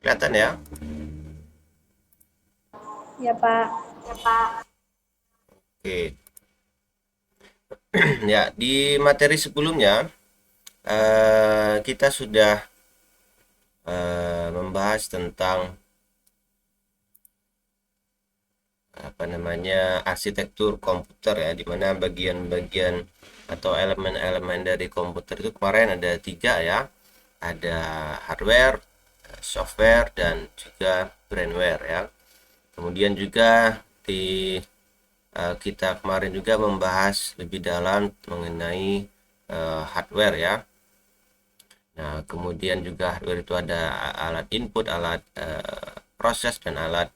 Kelihatan ya? Ya, Pak. Oke. Ya, di materi sebelumnya kita sudah membahas tentang apa namanya arsitektur komputer ya, di mana bagian-bagian atau elemen-elemen dari komputer itu kemarin ada tiga ya, ada hardware, software, dan juga brainware ya. Kemudian juga di kita kemarin juga membahas lebih dalam mengenai hardware ya. Nah, kemudian juga hardware itu ada alat input, alat proses, dan alat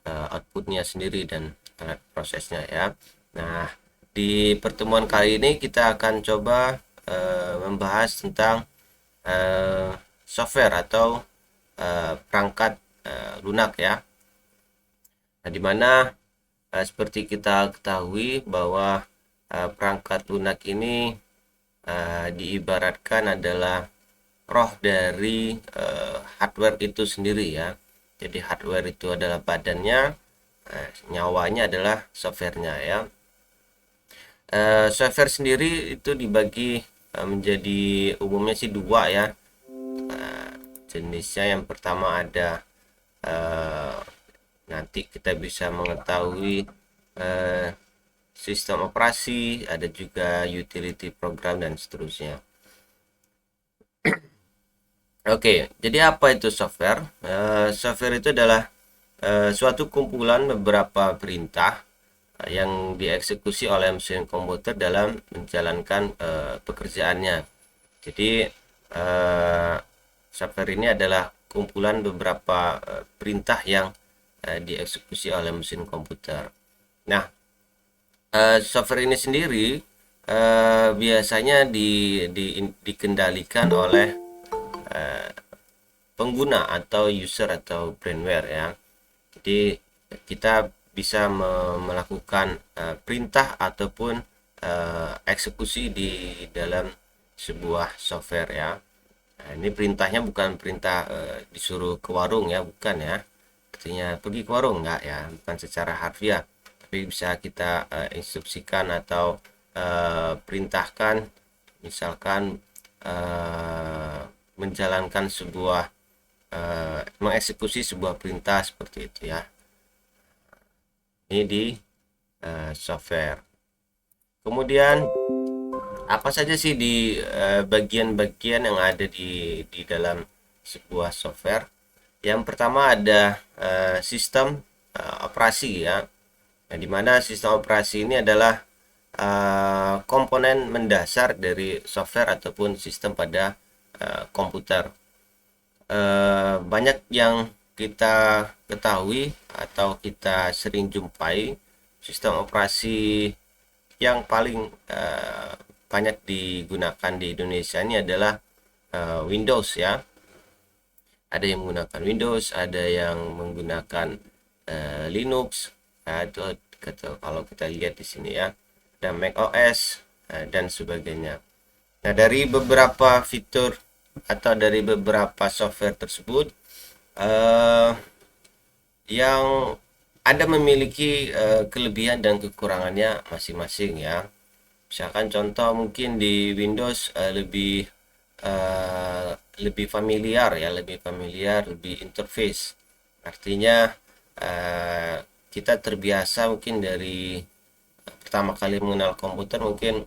outputnya sendiri dan alat prosesnya ya. Nah, di pertemuan kali ini kita akan coba membahas tentang eh, software atau perangkat lunak ya. Nah, di mana seperti kita ketahui bahwa perangkat lunak ini diibaratkan adalah roh dari hardware itu sendiri ya. Jadi hardware itu adalah badannya, nyawanya adalah softwarenya ya. Software sendiri itu dibagi menjadi umumnya sih dua ya. Jenisnya yang pertama ada eh, nanti kita bisa mengetahui eh, sistem operasi, ada juga utility program dan seterusnya. Oke, jadi apa itu software? Software itu adalah suatu kumpulan beberapa perintah yang dieksekusi oleh mesin komputer dalam menjalankan pekerjaannya. Jadi eh, software ini adalah kumpulan beberapa perintah yang dieksekusi oleh mesin komputer. Nah, software ini sendiri biasanya dikendalikan oleh pengguna atau user atau brainware ya. Jadi kita bisa melakukan perintah ataupun eksekusi di dalam sebuah software ya. Nah, ini perintahnya bukan perintah disuruh ke warung ya, bukan ya. Artinya pergi ke warung enggak ya, bukan secara harfiah. Tapi bisa kita instruksikan atau perintahkan, misalkan menjalankan sebuah mengeksekusi sebuah perintah seperti itu ya. Ini di software. Kemudian apa saja sih di bagian-bagian yang ada di dalam sebuah software? Yang pertama ada sistem operasi ya. Nah, di mana sistem operasi ini adalah komponen mendasar dari software ataupun sistem pada komputer. Banyak yang kita ketahui atau kita sering jumpai sistem operasi yang paling banyak digunakan di Indonesia ini adalah Windows ya. Ada yang menggunakan Windows, ada yang menggunakan Linux. Nah, itu kalau kita lihat di sini ya, ada Mac OS dan sebagainya. Nah, dari beberapa fitur atau dari beberapa software tersebut eh, yang ada memiliki kelebihan dan kekurangannya masing-masing ya. Misalkan contoh mungkin di Windows eh, lebih familiar ya, lebih interface. Artinya eh, kita terbiasa mungkin dari pertama kali mengenal komputer mungkin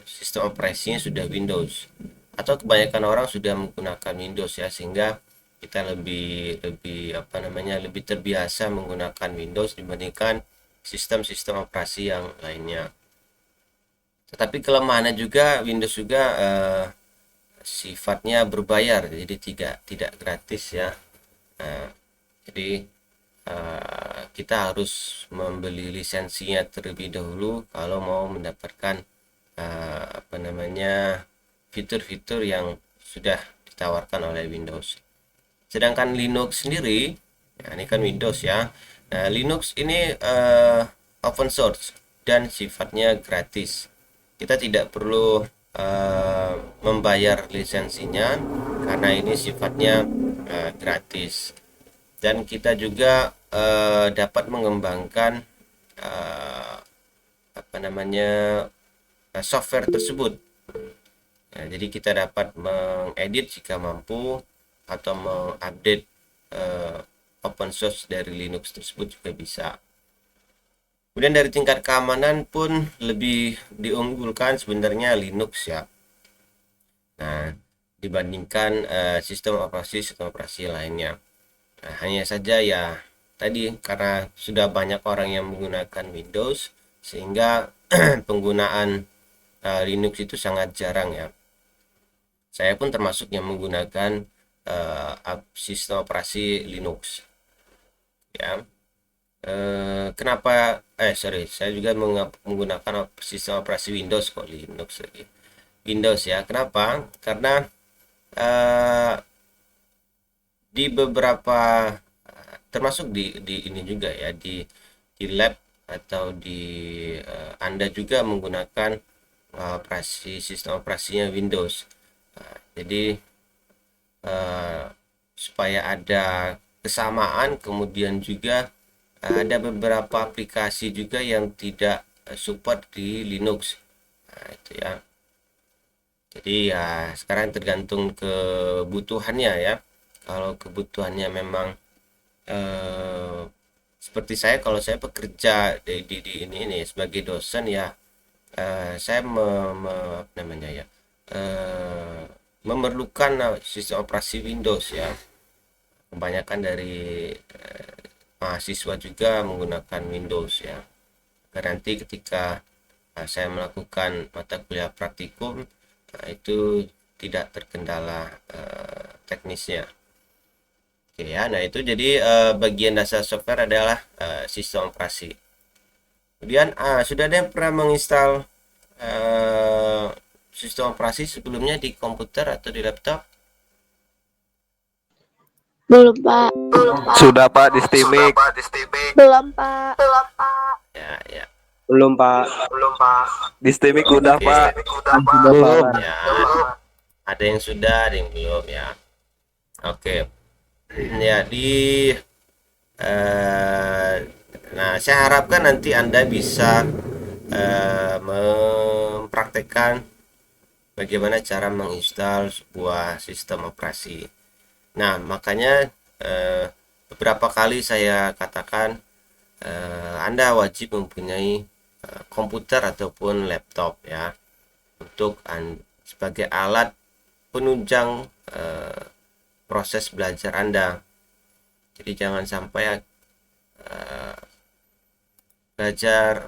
sistem operasinya sudah Windows atau kebanyakan orang sudah menggunakan Windows ya, sehingga kita lebih lebih apa namanya lebih terbiasa menggunakan Windows dibandingkan sistem-sistem operasi yang lainnya. Tetapi kelemahannya juga Windows juga sifatnya berbayar, jadi tidak gratis ya. Nah, jadi kita harus membeli lisensinya terlebih dahulu kalau mau mendapatkan apa namanya fitur-fitur yang sudah ditawarkan oleh Windows. Sedangkan Linux sendiri, ya ini kan Windows ya. Nah, Linux ini open source dan sifatnya gratis. Kita tidak perlu membayar lisensinya karena ini sifatnya gratis, dan kita juga dapat mengembangkan eh, apa namanya software tersebut. Nah, jadi kita dapat mengedit jika mampu atau mengupdate eh, open source dari Linux tersebut juga bisa. Kemudian dari tingkat keamanan pun lebih diunggulkan sebenarnya Linux ya. Nah, dibandingkan sistem operasi lainnya. Nah, hanya saja ya tadi karena sudah banyak orang yang menggunakan Windows sehingga penggunaan Linux itu sangat jarang ya. Saya pun termasuk yang menggunakan sistem operasi Linux ya. Kenapa sorry, saya juga menggunakan sistem operasi Windows kok, Linux lagi. Windows ya. Kenapa? Karena eh, di beberapa termasuk di ini juga ya, di lab atau di Anda juga menggunakan sistem operasinya Windows. Jadi supaya ada kesamaan, kemudian juga ada beberapa aplikasi juga yang tidak support di Linux. Nah, itu ya. Jadi ya sekarang tergantung kebutuhannya ya. Kalau kebutuhannya memang eh, seperti saya, kalau saya bekerja di ini sebagai dosen ya, saya apa namanya ya, eh, memerlukan sistem operasi Windows ya. Kebanyakan dari mahasiswa juga menggunakan Windows ya. Karena nanti ketika saya melakukan mata kuliah praktikum, nah itu tidak terkendala teknisnya. Oke ya, nah itu jadi bagian dasar software adalah sistem operasi. Kemudian sudah ada yang pernah menginstal eh, sistem operasi sebelumnya di komputer atau di laptop? Belum, Pak. Sudah Pak di Steamik. Belum, Pak. Ya, ya. Belum, Pak. Di Steamik udah Oke. Pak. Belum. Ya, ada yang sudah, ada yang belum ya. Oke. Ya eh, nah saya harapkan nanti Anda bisa mempraktekkan bagaimana cara menginstal sebuah sistem operasi. Nah, makanya beberapa kali saya katakan Anda wajib mempunyai komputer ataupun laptop ya, untuk sebagai alat penunjang proses belajar Anda. Jadi jangan sampai belajar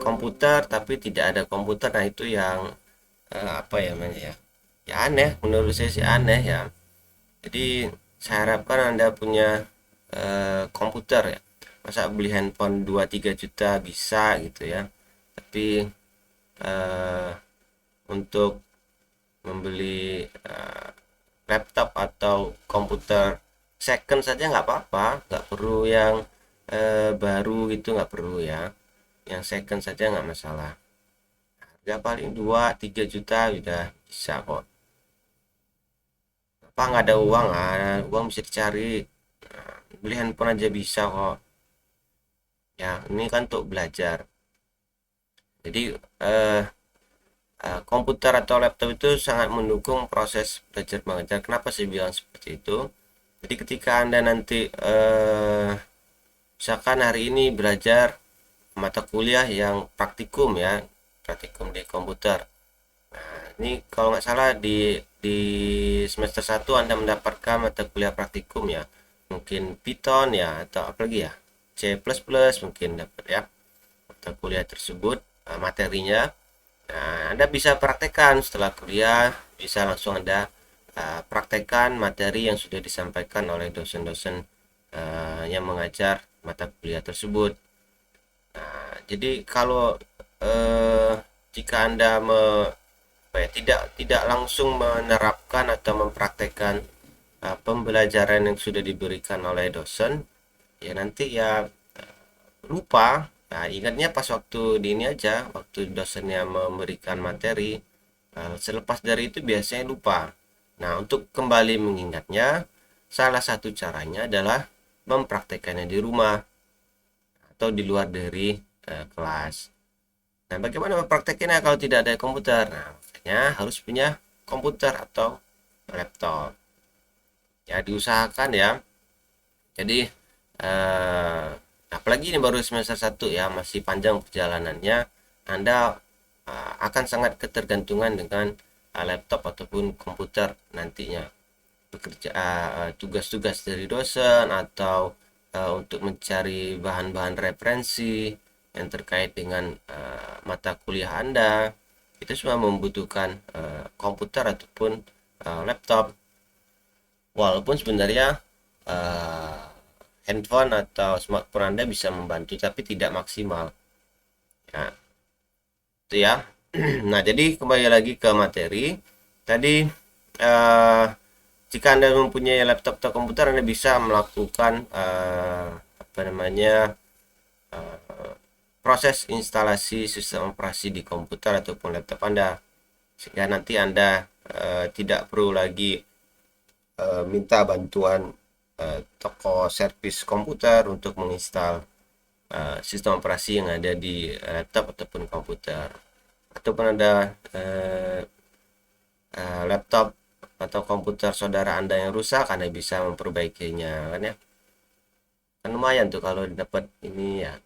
komputer tapi tidak ada komputer. Nah, itu yang apa ya namanya ya? Ya aneh, menurut saya sih aneh ya. Jadi saya harapkan Anda punya komputer ya. Masa beli handphone 2-3 juta bisa gitu ya. Tapi untuk membeli laptop atau komputer second saja nggak apa-apa, nggak perlu yang baru gitu, nggak perlu ya. Yang second saja nggak masalah. Harga paling 2-3 juta udah bisa kok. Apa nggak ada uang? Uang bisa dicari. Beli handphone aja bisa kok. Ya, ini kan untuk belajar. Jadi komputer atau laptop itu sangat mendukung proses belajar mengajar. Kenapa saya bilang seperti itu? Jadi ketika Anda nanti misalkan hari ini belajar mata kuliah yang praktikum ya, praktikum di komputer. Nah, ini kalau nggak salah di semester 1 Anda mendapatkan mata kuliah praktikum ya. Mungkin Python ya, atau apa lagi ya? C++ mungkin dapat ya. Mata kuliah tersebut materinya. Nah, Anda bisa praktekkan setelah kuliah, bisa langsung Anda praktekkan materi yang sudah disampaikan oleh dosen-dosen yang mengajar mata kuliah tersebut. Nah, jadi kalau jika Anda tidak langsung menerapkan atau mempraktekkan pembelajaran yang sudah diberikan oleh dosen, ya nanti ya lupa. Nah, ingatnya pas waktu di ini aja, waktu dosennya memberikan materi, Selepas dari itu biasanya lupa. Nah, untuk kembali mengingatnya, salah satu caranya adalah mempraktekannya di rumah atau di luar dari kelas. Nah, bagaimana mempraktekannya kalau tidak ada komputer? Nah, makanya harus punya komputer atau laptop. Ya, diusahakan ya. Jadi, apalagi ini baru semester 1 ya, masih panjang perjalanannya. Anda akan sangat ketergantungan dengan laptop ataupun komputer nantinya. Tugas-tugas dari dosen atau untuk mencari bahan-bahan referensi yang terkait dengan mata kuliah Anda, itu semua membutuhkan komputer ataupun laptop. Walaupun sebenarnya handphone atau smartphone Anda bisa membantu, tapi tidak maksimal. Ya, itu ya. Nah, jadi kembali lagi ke materi. Tadi jika Anda mempunyai laptop atau komputer, Anda bisa melakukan proses instalasi sistem operasi di komputer ataupun laptop Anda, sehingga nanti Anda tidak perlu lagi minta bantuan toko servis komputer untuk menginstal sistem operasi yang ada di laptop ataupun komputer. Ataupun ada laptop atau komputer saudara Anda yang rusak, Anda bisa memperbaikinya, kan ya. Kan lumayan tuh kalau dapat ini ya,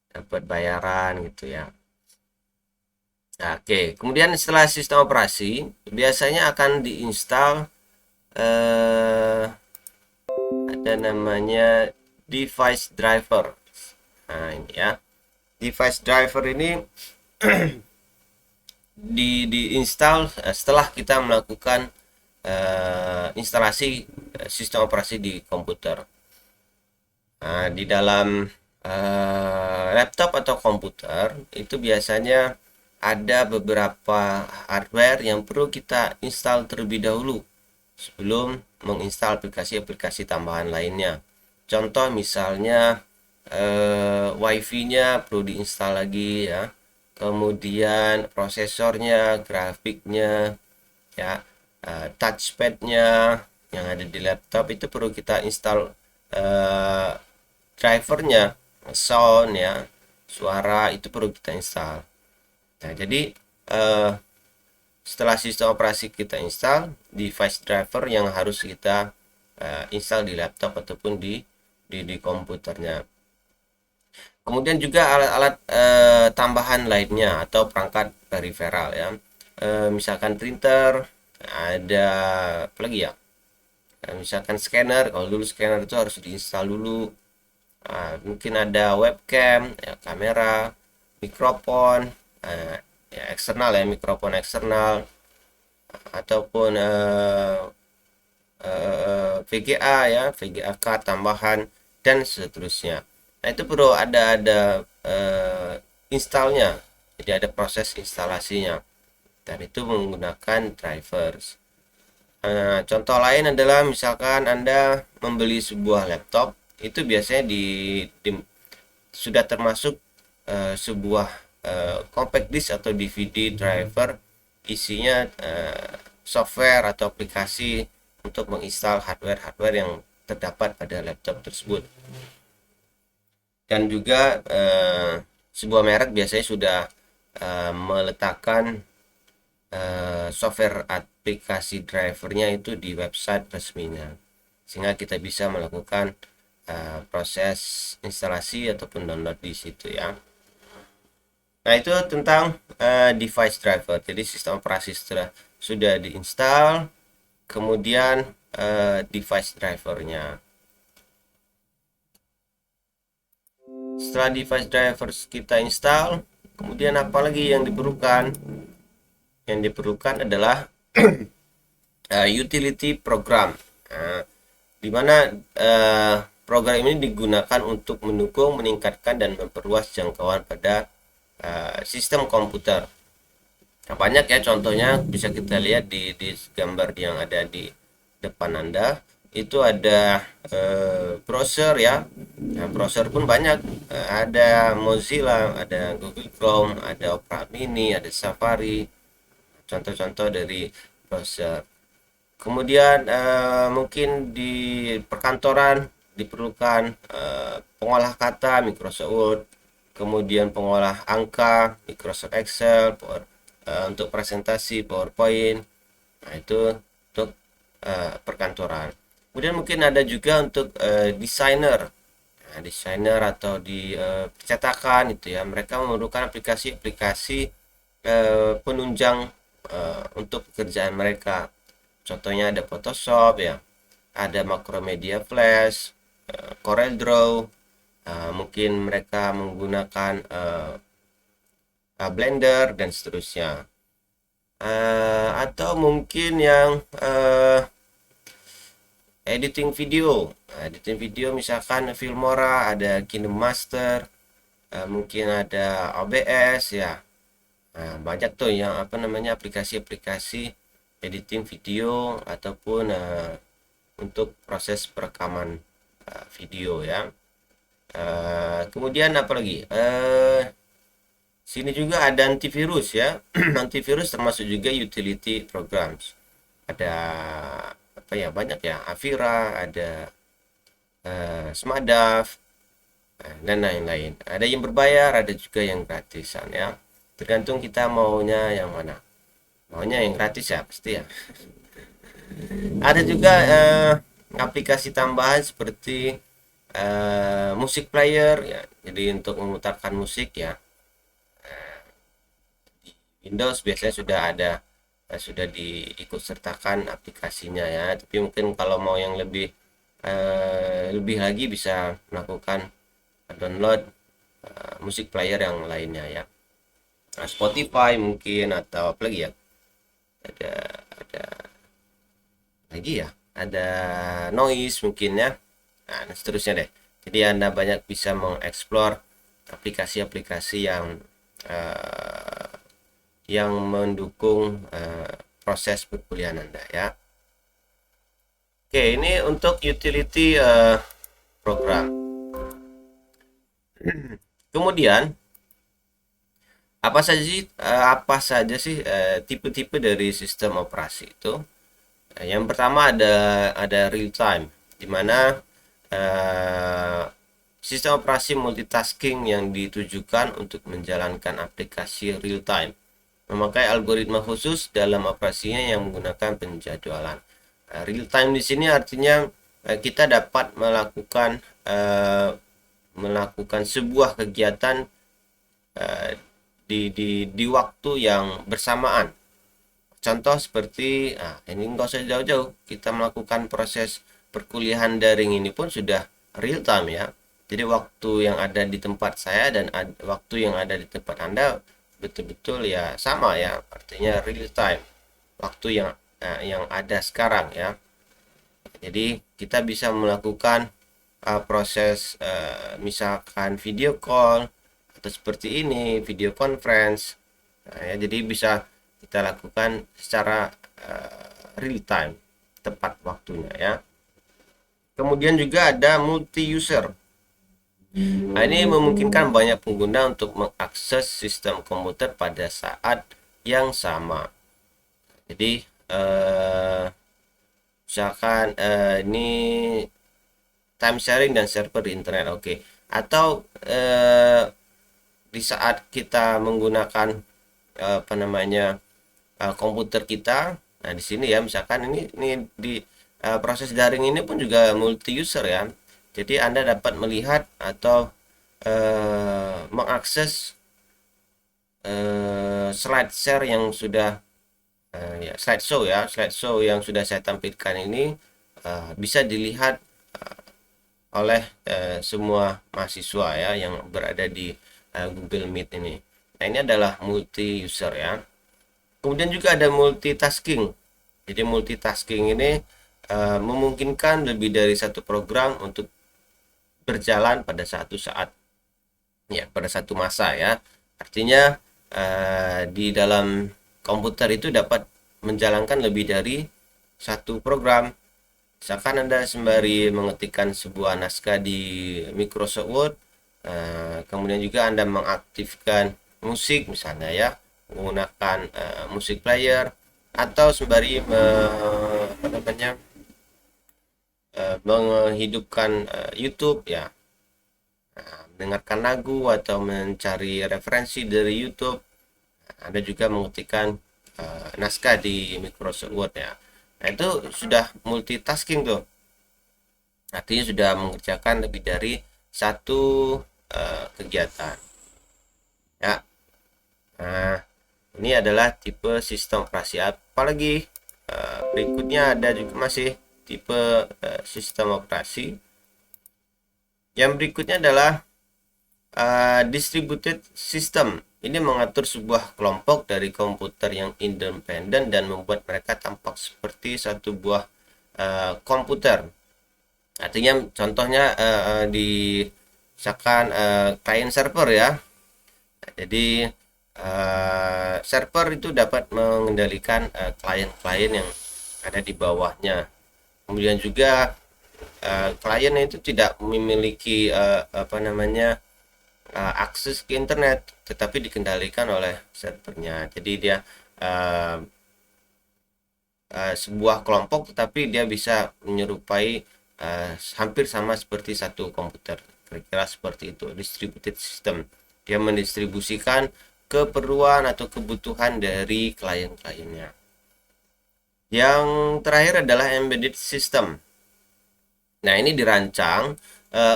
dapat bayaran gitu ya. Nah, oke, kemudian setelah sistem operasi biasanya akan diinstal ada namanya device driver. Nah, ini ya. Device driver ini diinstal setelah kita melakukan instalasi sistem operasi di komputer. Nah, di dalam laptop atau komputer itu biasanya ada beberapa hardware yang perlu kita install terlebih dahulu sebelum menginstal aplikasi-aplikasi tambahan lainnya. Contoh misalnya WiFi-nya perlu diinstal lagi ya. Kemudian prosesornya, grafiknya, ya, touchpadnya yang ada di laptop itu perlu kita install drivernya, sound ya, suara itu perlu kita install. Nah, jadi setelah sistem operasi kita install, device driver yang harus kita install di laptop ataupun di komputernya. Kemudian juga alat-alat tambahan lainnya atau perangkat periferal ya. Misalkan printer, ada apa lagi ya? Misalkan scanner, kalau dulu scanner itu harus diinstal dulu. Mungkin ada webcam, ya, kamera, mikrofon, ya, eksternal ya, mikrofon eksternal, ataupun VGA ya, VGA card tambahan dan seterusnya. Nah, itu perlu ada installnya, jadi ada proses instalasinya, dan itu menggunakan drivers. Contoh lain adalah misalkan Anda membeli sebuah laptop, itu biasanya sudah termasuk sebuah compact disk atau DVD driver, isinya software atau aplikasi untuk menginstal hardware yang terdapat pada laptop tersebut. Dan juga sebuah merek biasanya sudah meletakkan software aplikasi drivernya itu di website resminya, sehingga kita bisa melakukan proses instalasi ataupun download di situ ya. Nah, itu tentang device driver. Jadi sistem operasi sudah diinstal, kemudian device drivernya. Setelah device drivers kita install, kemudian apa lagi yang diperlukan? Yang diperlukan adalah utility program, di mana program ini digunakan untuk mendukung, meningkatkan, dan memperluas jangkauan pada sistem komputer. Nah, banyak ya contohnya, bisa kita lihat di gambar yang ada di depan Anda. Itu ada browser ya. Nah, browser pun banyak. Ada Mozilla, ada Google Chrome, ada Opera Mini, ada Safari, contoh-contoh dari browser. Kemudian mungkin di perkantoran diperlukan pengolah kata Microsoft Word, kemudian pengolah angka Microsoft Excel, untuk presentasi PowerPoint. Nah, itu untuk perkantoran. Kemudian mungkin ada juga untuk desainer. Nah, desainer atau di percetakan itu ya, mereka memerlukan aplikasi-aplikasi penunjang untuk pekerjaan mereka. Contohnya ada Photoshop ya, ada Macromedia Flash, CorelDRAW, mungkin mereka menggunakan Blender dan seterusnya. Atau mungkin yang editing video. Editing video misalkan Filmora, ada KineMaster, mungkin ada OBS ya. Banyak tuh yang aplikasi-aplikasi editing video ataupun untuk proses perekaman video ya. Kemudian apa lagi? Sini juga ada antivirus ya. Antivirus termasuk juga utility programs. Ada apa ya, banyak ya, Avira, ada Smadaf, dan lain-lain. Ada yang berbayar, ada juga yang gratisan ya. Tergantung kita maunya yang mana. Maunya yang gratis ya pasti ya. Ada juga aplikasi tambahan seperti musik player ya. Jadi untuk memutarkan musik ya. Di Windows biasanya sudah ada, sudah diikut sertakan aplikasinya ya. Tapi mungkin kalau mau yang lebih lagi bisa melakukan download musik player yang lainnya ya. Spotify mungkin, atau apa lagi ya, ada lagi ya, ada Noise mungkin ya, dan seterusnya deh. Jadi Anda banyak bisa mengeksplor aplikasi-aplikasi yang mendukung proses perkuliahan Anda ya. Oke, ini untuk utility program. Kemudian apa saja sih tipe-tipe dari sistem operasi itu? Yang pertama ada real time, di mana sistem operasi multitasking yang ditujukan untuk menjalankan aplikasi real time, memakai algoritma khusus dalam operasinya yang menggunakan penjadwalan. Real time di sini artinya kita dapat melakukan sebuah kegiatan di waktu yang bersamaan. Contoh seperti ini nggak usah jauh-jauh, kita melakukan proses perkuliahan daring ini pun sudah real time ya. Jadi waktu yang ada di tempat saya dan waktu yang ada di tempat Anda betul-betul ya sama ya, artinya real time, waktu yang ada sekarang ya. Jadi kita bisa melakukan proses misalkan video call atau seperti ini, video conference. Nah, ya, jadi bisa kita lakukan secara real time, tepat waktunya ya. Kemudian juga ada multi user. Nah, ini memungkinkan banyak pengguna untuk mengakses sistem komputer pada saat yang sama. Jadi misalkan ini time sharing dan server di internet, oke. Atau di saat kita menggunakan komputer kita, nah di sini ya, misalkan ini di proses daring ini pun juga multi user ya. Jadi Anda dapat melihat atau mengakses slide share yang sudah slideshow yang sudah saya tampilkan ini bisa dilihat oleh semua mahasiswa ya yang berada di Google Meet ini. Nah, ini adalah multi user ya. Kemudian juga ada multitasking. Jadi multitasking ini memungkinkan lebih dari satu program untuk berjalan pada satu saat ya, pada satu masa ya. Artinya di dalam komputer itu dapat menjalankan lebih dari satu program. Misalkan Anda sembari mengetikkan sebuah naskah di Microsoft Word, kemudian juga Anda mengaktifkan musik misalnya ya, menggunakan musik player, atau sembari menghidupkan YouTube ya, mendengarkan lagu atau mencari referensi dari YouTube. Ada juga mengetikkan naskah di Microsoft Word ya. Nah, itu sudah multitasking tuh. Artinya sudah mengerjakan lebih dari satu kegiatan. Ya. Nah, ini adalah tipe sistem operasi. Apalagi berikutnya ada juga masih tipe sistem operasi. Yang berikutnya adalah distributed system. Ini mengatur sebuah kelompok dari komputer yang independen dan membuat mereka tampak seperti satu buah komputer. Artinya contohnya di misalkan client server ya. Jadi server itu dapat mengendalikan klien-klien yang ada di bawahnya. Kemudian juga klien itu tidak memiliki akses ke internet, tetapi dikendalikan oleh servernya. Jadi dia sebuah kelompok, tetapi dia bisa menyerupai hampir sama seperti satu komputer. Kira-kira seperti itu distributed system. Dia mendistribusikan keperluan atau kebutuhan dari klien-kliennya. Yang terakhir adalah embedded system. Nah, ini dirancang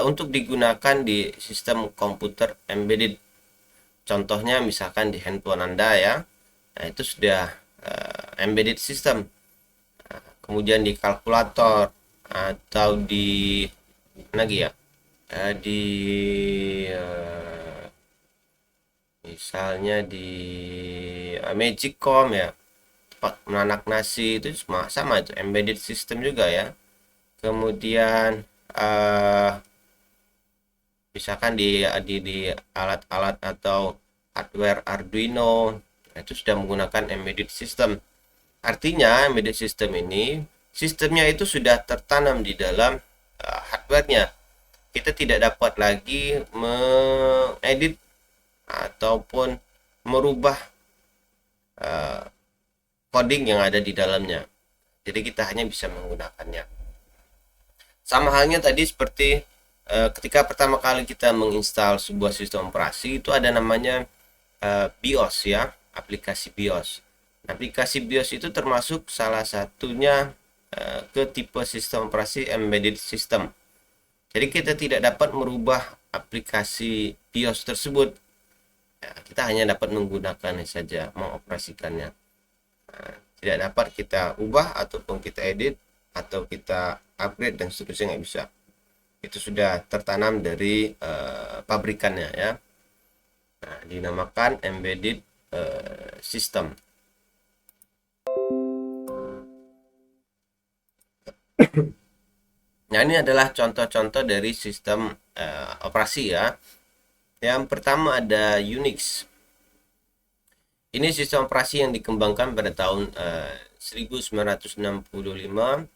untuk digunakan di sistem komputer embedded. Contohnya misalkan di handphone Anda ya. Nah, itu sudah embedded system. Kemudian di kalkulator atau di lagi ya. Di misalnya di Magicom ya. Menanak nasi itu sama itu embedded system juga ya. Kemudian misalkan di alat-alat atau hardware Arduino, itu sudah menggunakan embedded system. Artinya embedded system ini sistemnya itu sudah tertanam di dalam hardware-nya. Kita tidak dapat lagi mengedit ataupun merubah coding yang ada di dalamnya. Jadi kita hanya bisa menggunakannya. Sama halnya tadi seperti ketika pertama kali kita menginstal sebuah sistem operasi, itu ada namanya BIOS ya, aplikasi BIOS. Aplikasi BIOS itu termasuk salah satunya ke tipe sistem operasi embedded system. Jadi kita tidak dapat merubah aplikasi BIOS tersebut. Ya, kita hanya dapat menggunakannya saja, mengoperasikannya. Nah, tidak dapat kita ubah ataupun kita edit atau kita upgrade dan seterusnya, nggak bisa. Itu sudah tertanam dari pabrikannya ya. Nah, dinamakan embedded system. Nah, ini adalah contoh-contoh dari sistem operasi ya. Yang pertama ada Unix. Ini sistem operasi yang dikembangkan pada tahun 1965.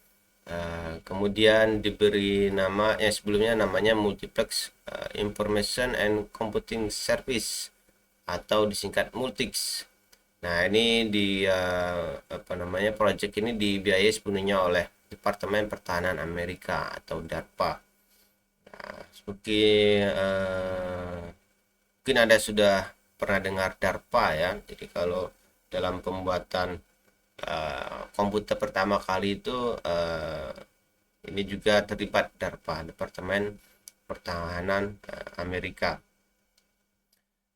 Kemudian diberi nama sebelumnya namanya Multiplex Information and Computing Service atau disingkat Multix. Nah, ini proyek ini dibiayai sepenuhnya oleh Departemen Pertahanan Amerika atau DARPA. Nah, seperti mungkin Anda sudah pernah dengar DARPA ya. Jadi kalau dalam pembuatan komputer pertama kali itu ini juga terlibat DARPA, Departemen Pertahanan Amerika.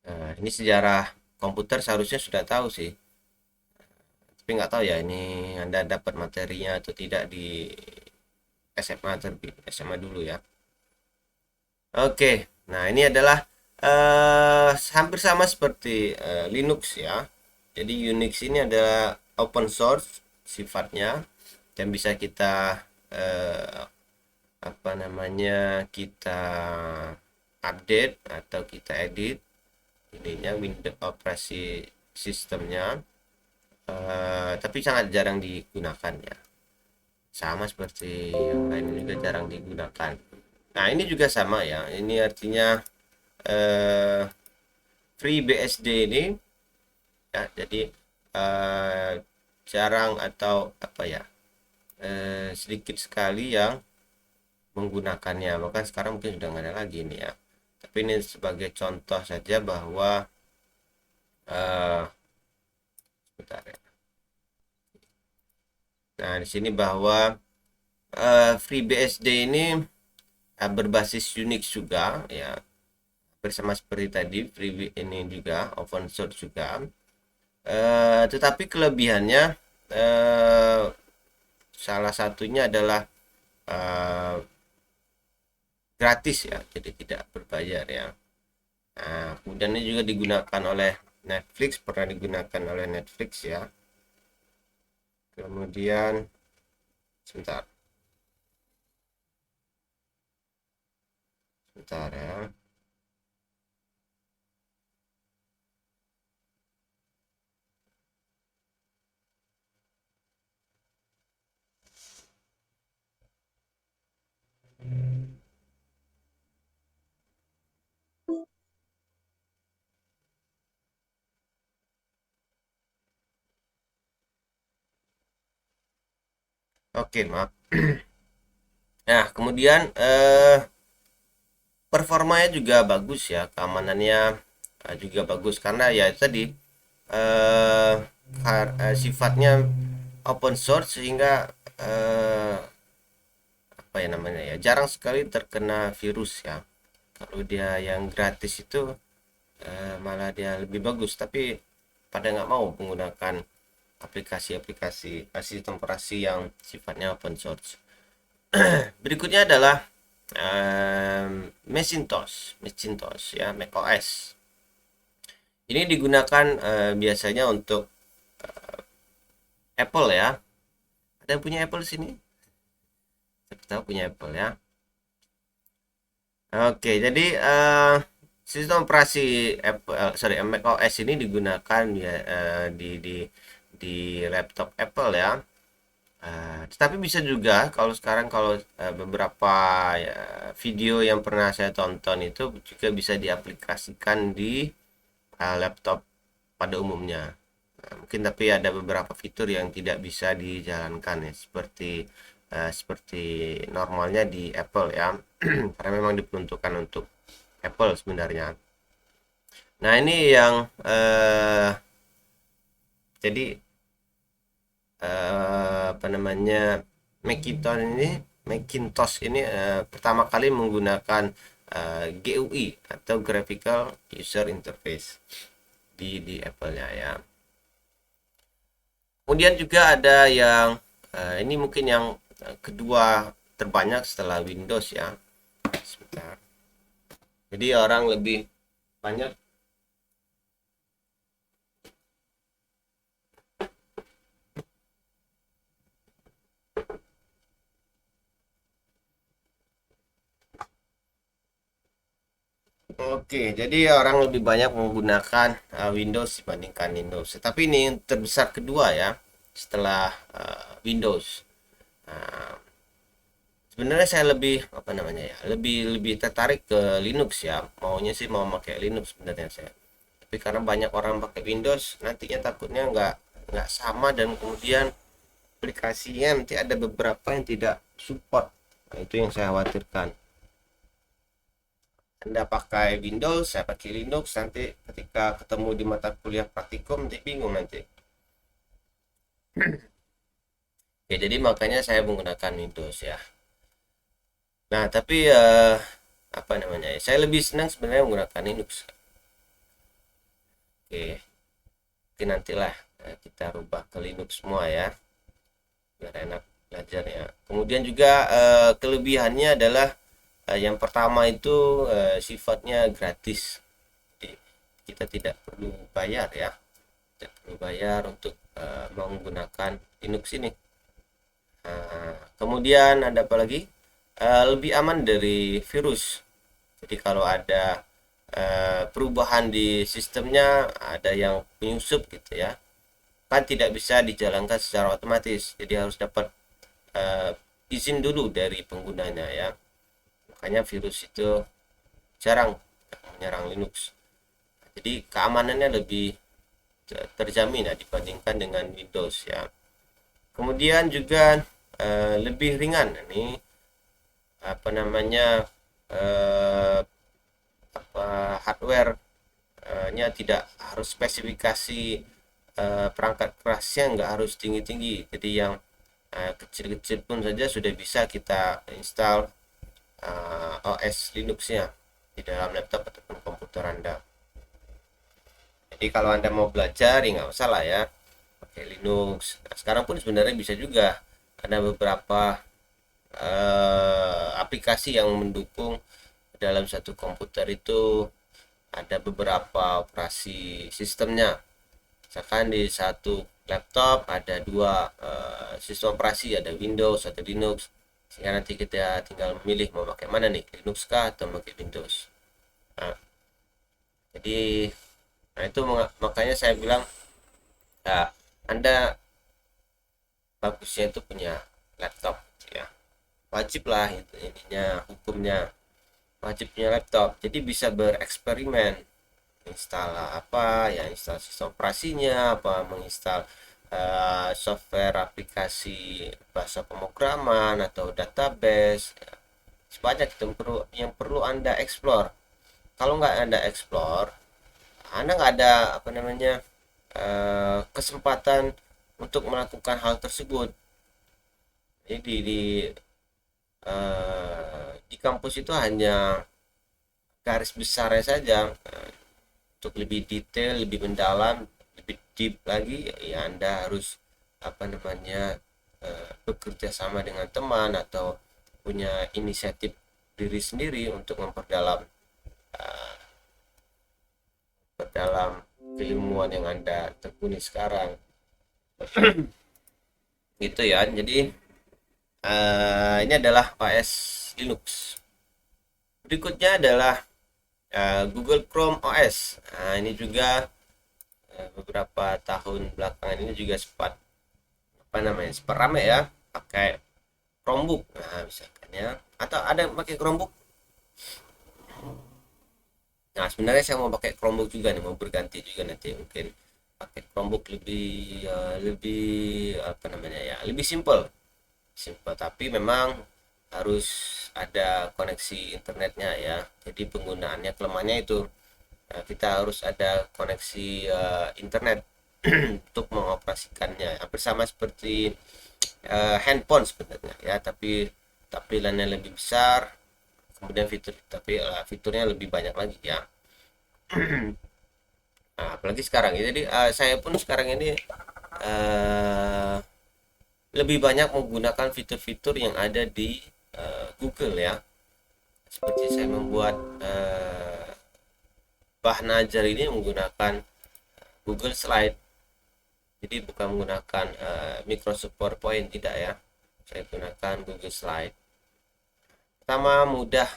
Ini sejarah komputer seharusnya sudah tahu sih, tapi nggak tahu ya ini Anda dapat materinya atau tidak di SMA dulu ya. Oke, nah ini adalah hampir sama seperti Linux ya. Jadi Unix ini adalah open source sifatnya dan bisa kita kita update atau kita edit ininya Windows operasi sistemnya, tapi sangat jarang digunakan ya, sama seperti yang lain juga jarang digunakan. Nah, ini juga sama ya, ini artinya FreeBSD ini ya. Jadi jarang atau apa ya, sedikit sekali yang menggunakannya, maka sekarang mungkin sudah nggak ada lagi ini ya. Tapi ini sebagai contoh saja bahwa sebentar ya. Nah, di sini bahwa FreeBSD ini berbasis Unix juga ya, bersama seperti tadi free ini juga open source juga. Tetapi kelebihannya salah satunya adalah gratis ya, jadi tidak berbayar ya. Nah, kemudian ini juga digunakan oleh Netflix, pernah digunakan oleh Netflix ya. Kemudian sebentar ya. Oke, maaf. Nah, kemudian performanya juga bagus ya, keamanannya juga bagus karena ya tadi eh, sifatnya open source, sehingga apa ya namanya ya, jarang sekali terkena virus ya. Kalau dia yang gratis itu malah dia lebih bagus, tapi pada nggak mau menggunakan aplikasi-aplikasi sistem operasi yang sifatnya open source. Berikutnya adalah Macintosh ya, macOS. Ini digunakan biasanya untuk Apple ya. Ada yang punya Apple sini? Saya tahu punya Apple ya. Oke, jadi sistem operasi macOS ini digunakan ya di laptop Apple ya. Tetapi bisa juga kalau sekarang, kalau beberapa ya, video yang pernah saya tonton itu juga bisa diaplikasikan di laptop pada umumnya. Mungkin tapi ada beberapa fitur yang tidak bisa dijalankan ya, seperti normalnya di Apple ya. Karena memang diperuntukkan untuk Apple sebenarnya. Nah, ini yang jadi apa namanya, Macintosh ini pertama kali menggunakan GUI atau Graphical User Interface di Apple-nya ya. Kemudian juga ada yang ini mungkin yang kedua terbanyak setelah Windows ya. Sebentar. Jadi orang lebih banyak Oke, jadi orang lebih banyak menggunakan Windows dibandingkan Linux. Tetapi ini yang terbesar kedua ya, setelah Windows. Nah, sebenarnya saya lebih apa namanya ya, lebih tertarik ke Linux ya. Maunya sih mau pakai Linux sebenarnya saya. Tapi karena banyak orang pakai Windows, nantinya takutnya nggak sama, dan kemudian aplikasinya nanti ada beberapa yang tidak support. Nah, itu yang saya khawatirkan. Anda pakai Windows, saya pakai Linux, nanti ketika ketemu di mata kuliah praktikum nanti bingung nanti. Oke, jadi makanya saya menggunakan Windows ya. Nah, tapi apa namanya ya, saya lebih senang sebenarnya menggunakan Linux. Oke, mungkin nantilah kita rubah ke Linux semua ya, biar enak belajarnya. Kemudian juga kelebihannya adalah yang pertama itu sifatnya gratis. Jadi kita tidak perlu bayar ya, tidak perlu bayar untuk menggunakan Linux ini. Kemudian ada apa lagi? Lebih aman dari virus. Jadi kalau ada perubahan di sistemnya, ada yang menyusup gitu ya, kan tidak bisa dijalankan secara otomatis. Jadi harus dapat izin dulu dari penggunanya ya. Makanya virus itu jarang menyerang Linux. Jadi keamanannya lebih terjamin ya dibandingkan dengan Windows ya. Kemudian juga lebih ringan ini apa namanya hardware-nya tidak harus spesifikasi perangkat kerasnya nggak harus tinggi-tinggi. Jadi yang kecil-kecil pun saja sudah bisa kita install OS Linux-nya di dalam laptop ataupun komputer Anda. Jadi kalau Anda mau belajar ya nggak masalah ya pakai Linux. Nah, sekarang pun sebenarnya bisa juga ada beberapa aplikasi yang mendukung dalam satu komputer itu ada beberapa operasi sistemnya. Misalkan di satu laptop ada dua sistem operasi, ada Windows atau Linux, sehingga nanti kita tinggal memilih mau pakai mana nih, Linux kah atau pakai Windows. Nah, jadi itu makanya saya bilang ya, Anda bagusnya itu punya laptop ya, wajib lah itu ininya, hukumnya wajib punya laptop, jadi bisa bereksperimen install apa ya, install sistem operasinya apa, menginstal software aplikasi bahasa pemrograman atau database ya. Sebanyak itu yang perlu Anda explore. Kalau nggak Anda explore, Anda nggak ada apa namanya kesempatan untuk melakukan hal tersebut. Jadi di kampus itu hanya garis besarnya saja. Untuk lebih detail, lebih mendalam, lebih deep lagi ya Anda harus apa namanya bekerja sama dengan teman atau punya inisiatif diri sendiri untuk memperdalam keilmuan yang Anda tekuni sekarang. Gitu ya. Jadi ini adalah OS Linux. Berikutnya adalah Google Chrome OS. Nah, ini juga beberapa tahun belakangan ini juga sempat ramai ya pakai Chromebook. Nah, misalkan ya, atau ada yang pakai Chromebook. Nah, sebenarnya saya mau pakai Chromebook juga nih, mau berganti juga nanti mungkin pakai Chromebook lebih apa namanya ya, lebih simple, tapi memang harus ada koneksi internetnya ya. Jadi penggunaannya, kelemahannya itu kita harus ada koneksi internet untuk mengoperasikannya. Hampir sama seperti handphone sebenarnya ya, tapi tampilannya lebih besar, kemudian fiturnya lebih banyak lagi ya. Nah, apalagi sekarang ya. Jadi saya pun sekarang ini lebih banyak menggunakan fitur-fitur yang ada di Google ya. Seperti saya membuat bahan ajar ini menggunakan Google Slide. Jadi bukan menggunakan Microsoft PowerPoint, tidak ya. Saya gunakan Google Slide. Pertama, mudah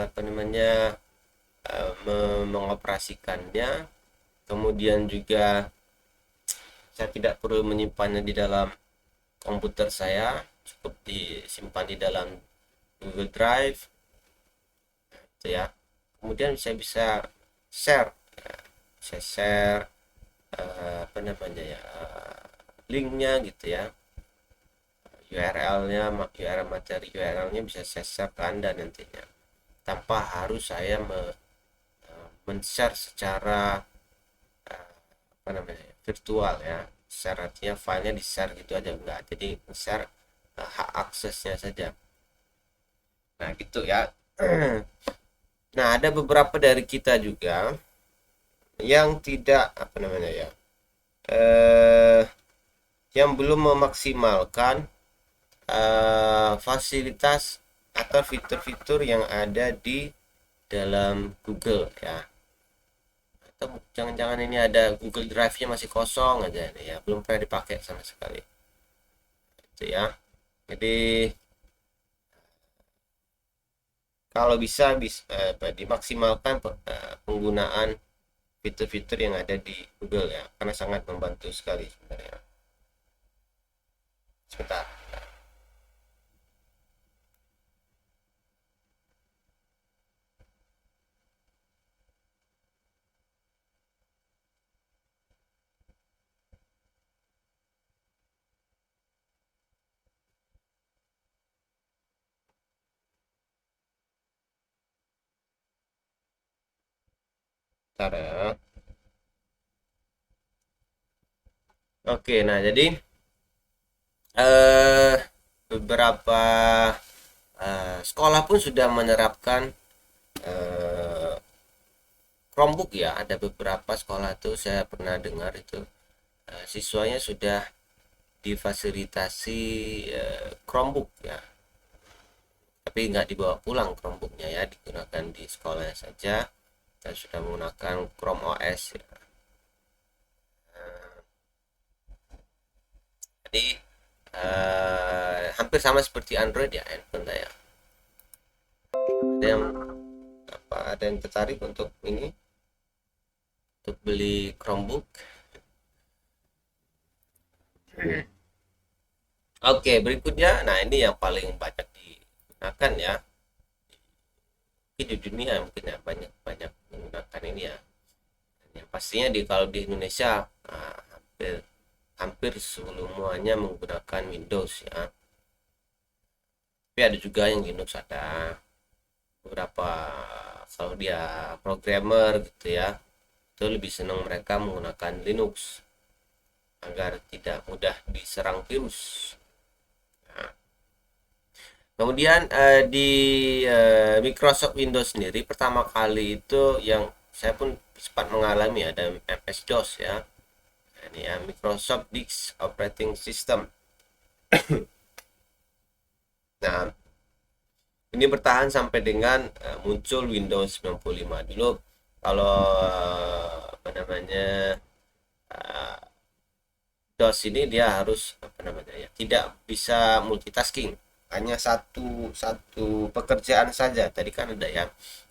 apa namanya mengoperasikannya. Kemudian juga saya tidak perlu menyimpannya di dalam komputer saya, cukup disimpan di dalam Google Drive itu ya. Kemudian saya bisa share ya. Saya share apa namanya ya, linknya gitu ya, URL materi URL-nya bisa saya share ke Anda nantinya, tanpa harus saya men-share secara apa namanya virtual ya. Share artinya filenya di share gitu aja, enggak, jadi share hak aksesnya saja. Nah gitu ya. Nah ada beberapa dari kita juga yang tidak apa namanya ya, yang belum memaksimalkan fasilitas atau fitur-fitur yang ada di dalam Google ya. Atau jangan-jangan ini ada Google Drive-nya masih kosong aja ini ya, belum pernah dipakai sama sekali itu ya. Jadi kalau bisa dimaksimalkan penggunaan fitur-fitur yang ada di Google ya, karena sangat membantu sekali sebenarnya. Sebentar. Bentar ya. Oke, nah jadi eh beberapa sekolah pun sudah menerapkan eh, Chromebook ya. Ada beberapa sekolah tuh saya pernah dengar itu siswanya sudah difasilitasi Chromebook ya. Tapi nggak dibawa pulang Chromebooknya ya, digunakan di sekolahnya saja dan sudah menggunakan Chrome OS ya. Jadi hampir sama seperti Android ya handphone saya. Ada yang ada yang tertarik untuk ini, untuk beli Chromebook? Oke, berikutnya, nah ini yang paling banyak digunakan ya. Mungkin di dunia mungkin ya banyak banyak menggunakan ini ya. Dan yang pastinya kalau di Indonesia hampir hampir semuanya menggunakan Windows ya. Tapi ada juga yang Linux, ada beberapa kalau dia programmer gitu ya, itu lebih senang mereka menggunakan Linux agar tidak mudah diserang virus. Nah, kemudian di Microsoft Windows sendiri pertama kali itu yang saya pun sempat mengalami ada MS-DOS ya. Ini ya Microsoft Disk Operating System. Nah, ini bertahan sampai dengan muncul Windows 95 dulu. Kalau apa namanya DOS ini dia harus apa namanya ya, tidak bisa multitasking, hanya satu satu pekerjaan saja. Tadi kan ada ya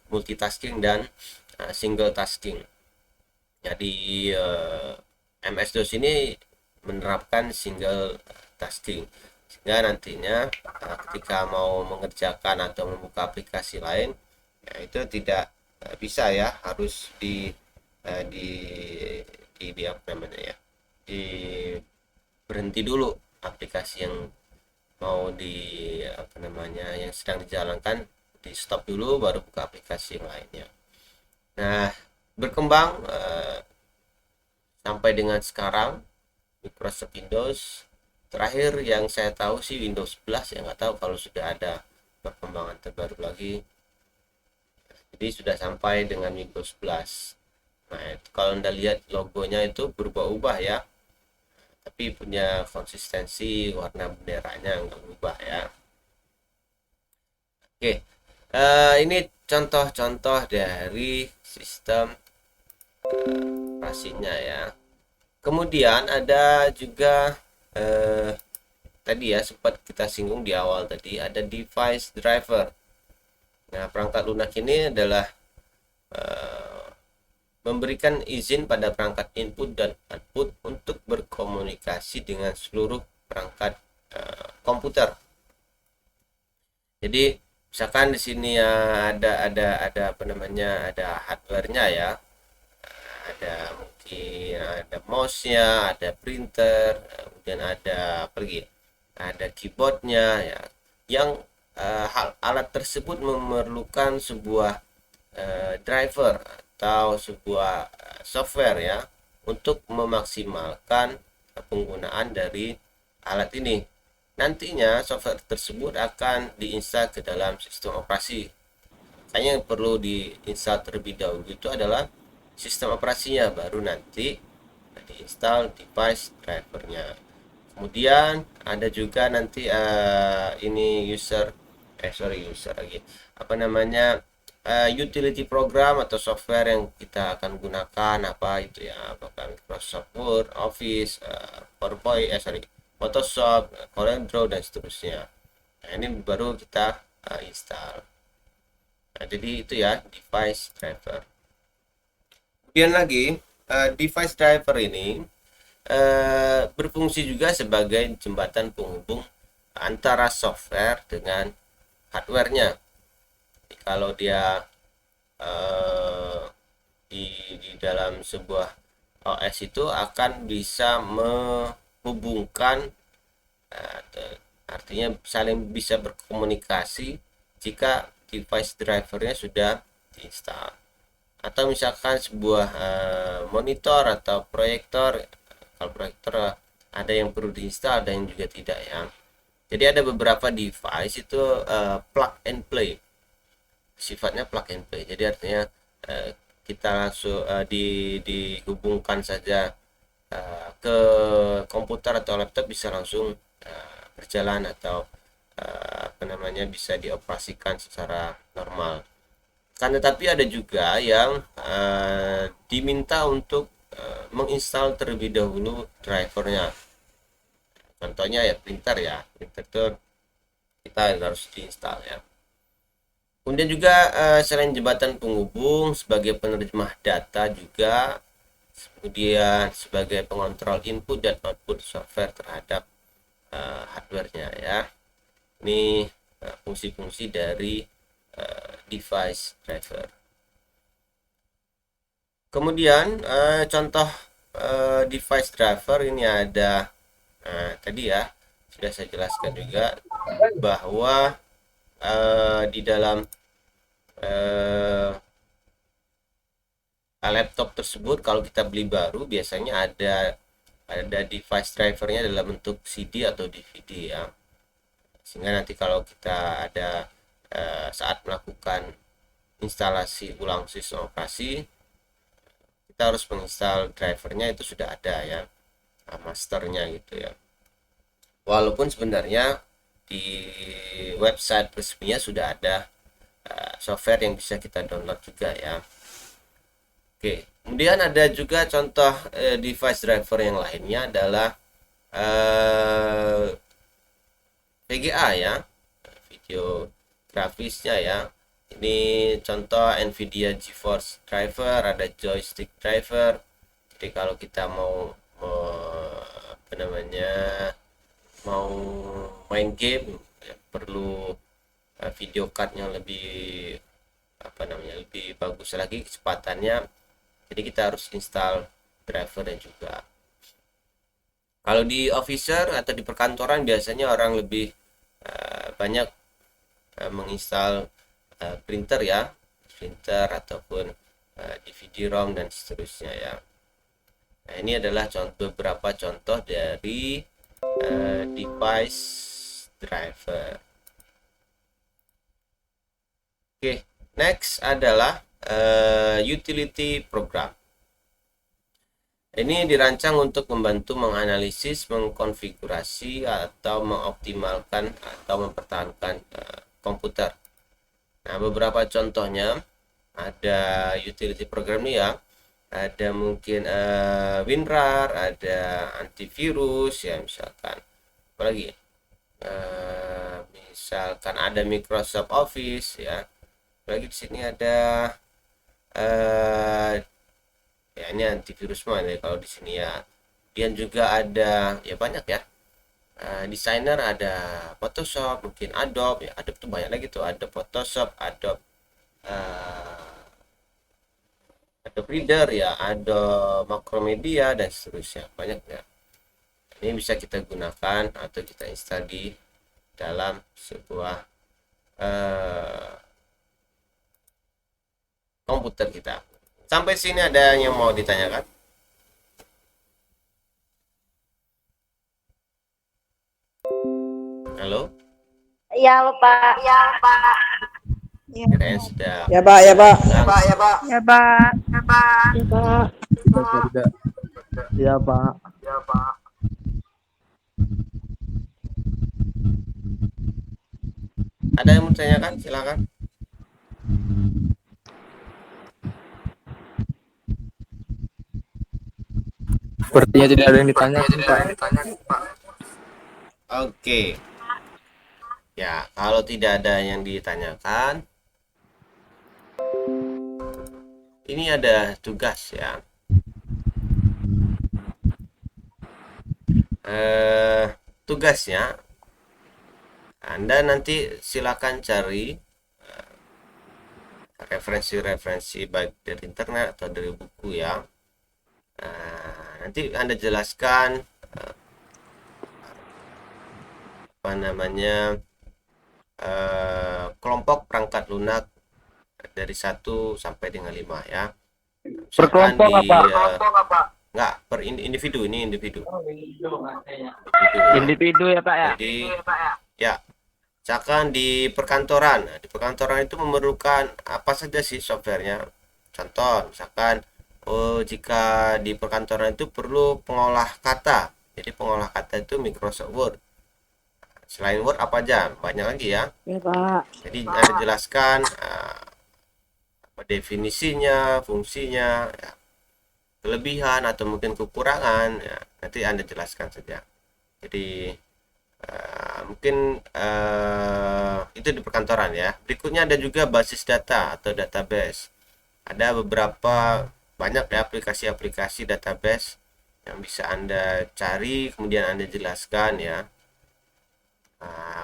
multitasking dan single tasking. Jadi MS-DOS ini menerapkan single tasking, sehingga nantinya ketika mau mengerjakan atau membuka aplikasi lain ya itu tidak bisa ya, harus di apa namanya ya, di berhenti dulu aplikasi yang mau di apa namanya yang sedang dijalankan, di stop dulu baru buka aplikasi yang lainnya. Nah, berkembang sampai dengan sekarang Microsoft Windows. Terakhir yang saya tahu sih Windows 11 ya, nggak tahu kalau sudah ada perkembangan terbaru lagi. Jadi sudah sampai dengan Windows 11. Nah, itu kalau Anda lihat logonya itu berubah-ubah ya. Tapi punya konsistensi warna benderanya nggak berubah ya. Oke, ini contoh-contoh dari sistem operasinya ya. Kemudian ada juga tadi ya sempat kita singgung di awal tadi, ada device driver. Nah, perangkat lunak ini adalah memberikan izin pada perangkat input dan output untuk berkomunikasi dengan seluruh perangkat komputer. Jadi misalkan di sini ya ada apa namanya, ada hardware-nya ya, ada mungkin ada mouse-nya, ada printer, kemudian ada apa lagi, ada keyboard-nya ya, yang alat tersebut memerlukan sebuah driver atau sebuah software ya untuk memaksimalkan penggunaan dari alat ini. Nantinya software tersebut akan diinstal ke dalam sistem operasi. Hanya yang perlu diinstal terlebih dahulu itu adalah sistem operasinya, baru nanti diinstal device drivernya. Kemudian ada juga nanti ini user lagi apa namanya, utility program atau software yang kita akan gunakan, apa itu ya, apakah Microsoft Word, Office, PowerPoint, Photoshop, CorelDRAW dan seterusnya. Nah, ini baru kita install. Nah, jadi itu ya device driver. Kemudian lagi device driver ini berfungsi juga sebagai jembatan penghubung antara software dengan hardware-nya. Jadi, kalau dia di dalam sebuah OS itu akan bisa menghubungkan, artinya saling bisa berkomunikasi jika device drivernya sudah diinstal. atau misalkan sebuah monitor atau proyektor. Kalau proyektor ada yang perlu diinstal, ada yang juga tidak ya. Jadi ada beberapa device itu plug and play, sifatnya plug and play. Jadi artinya eh, kita langsung dihubungkan saja ke komputer atau laptop, bisa langsung berjalan atau apa namanya, bisa dioperasikan secara normal. Kan tetapi ada juga yang diminta untuk menginstal terlebih dahulu drivernya. Contohnya ya printer, ya printer itu kita harus diinstal ya. Kemudian juga selain jembatan penghubung, sebagai penerjemah data juga, kemudian sebagai pengontrol input dan output software terhadap hardware-nya ya. Ini fungsi-fungsi dari device driver. Kemudian contoh device driver ini ada tadi ya sudah saya jelaskan juga bahwa di dalam laptop tersebut, kalau kita beli baru biasanya ada device drivernya dalam bentuk CD atau DVD ya, sehingga nanti kalau kita ada saat melakukan instalasi ulang sistem operasi, kita harus menginstal drivernya, itu sudah ada ya, masternya gitu ya. Walaupun sebenarnya di website resminya sudah ada software yang bisa kita download juga ya. Oke, kemudian ada juga contoh device driver yang lainnya adalah VGA ya, video grafisnya ya. Ini contoh Nvidia GeForce driver, ada joystick driver. Jadi kalau kita mau apa namanya, mau main game ya, perlu video card yang lebih apa namanya, lebih bagus lagi kecepatannya, jadi kita harus install drivernya juga. Kalau di officer atau di perkantoran biasanya orang lebih banyak menginstal printer ya, printer ataupun DVD-ROM dan seterusnya ya. Nah, ini adalah beberapa contoh dari device driver. Oke, next adalah utility program. Ini dirancang untuk membantu menganalisis, mengkonfigurasi atau mengoptimalkan atau mempertahankan komputer. Nah, beberapa contohnya ada utility program ini ya. Ada mungkin WinRAR, ada antivirus ya misalkan. Apalagi misalkan ada Microsoft Office ya. Lagi di sini ada ya ini antivirus mah ya kalau di sini ya. Dan juga ada ya banyak ya. Desainer ada Photoshop, mungkin Adobe ya. Adobe tuh banyak lagi tuh, ada Photoshop, Adobe Adobe Reader ya, ada Macromedia dan seterusnya, banyak ya. Ini bisa kita gunakan atau kita install di dalam sebuah komputer kita. Sampai sini ada yang mau ditanyakan? Halo? Iya, lo, Pak. Iya, Pak. Kirain sudah. Ya Pak, ya Pak. Ya Pak, ya Pak. Ya, Pak. Ya, Pak. Iya, Pak. Ya, Pak. Ada yang mau ditanyakan? Silakan. Sepertinya tidak ada yang ditanyakan, Pak. Oke. Ya, kalau tidak ada yang ditanyakan, ini ada tugas ya. Tugasnya Anda nanti silakan cari referensi-referensi baik dari internet atau dari buku ya. Nanti Anda jelaskan apa namanya, kelompok perangkat lunak dari 1 sampai dengan 5 ya. Per Misalkan kelompok di apa? enggak, per individu, ini individu. Individu ya. Individu ya Pak ya. Jadi ya, misalkan di perkantoran. Nah, di perkantoran itu memerlukan apa saja sih softwarenya? Contoh, misalkan jika di perkantoran itu perlu pengolah kata. Jadi pengolah kata itu Microsoft Word. Selain Word apa aja? Banyak lagi ya. Ya, Pak. Jadi Anda jelaskan apa definisinya, fungsinya, ya, kelebihan atau mungkin kekurangan, ya, nanti Anda jelaskan saja. Jadi mungkin itu di perkantoran ya. Berikutnya ada juga basis data atau database. Ada beberapa banyak ya aplikasi-aplikasi database yang bisa Anda cari, kemudian Anda jelaskan ya.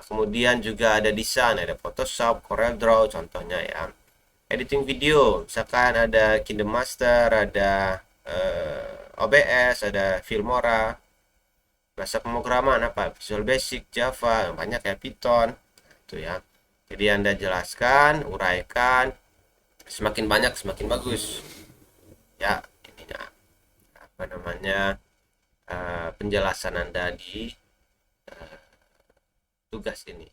Kemudian juga ada desain, ada Photoshop, Corel Draw contohnya ya. Editing video, misalkan ada KineMaster, ada OBS, ada Filmora. Bahasa pemrograman apa? Visual Basic, Java, banyak ya, Python. Itu ya. Jadi Anda jelaskan, uraikan, semakin banyak semakin bagus. Ya, ininya apa namanya? Penjelasan Anda di tugas ini.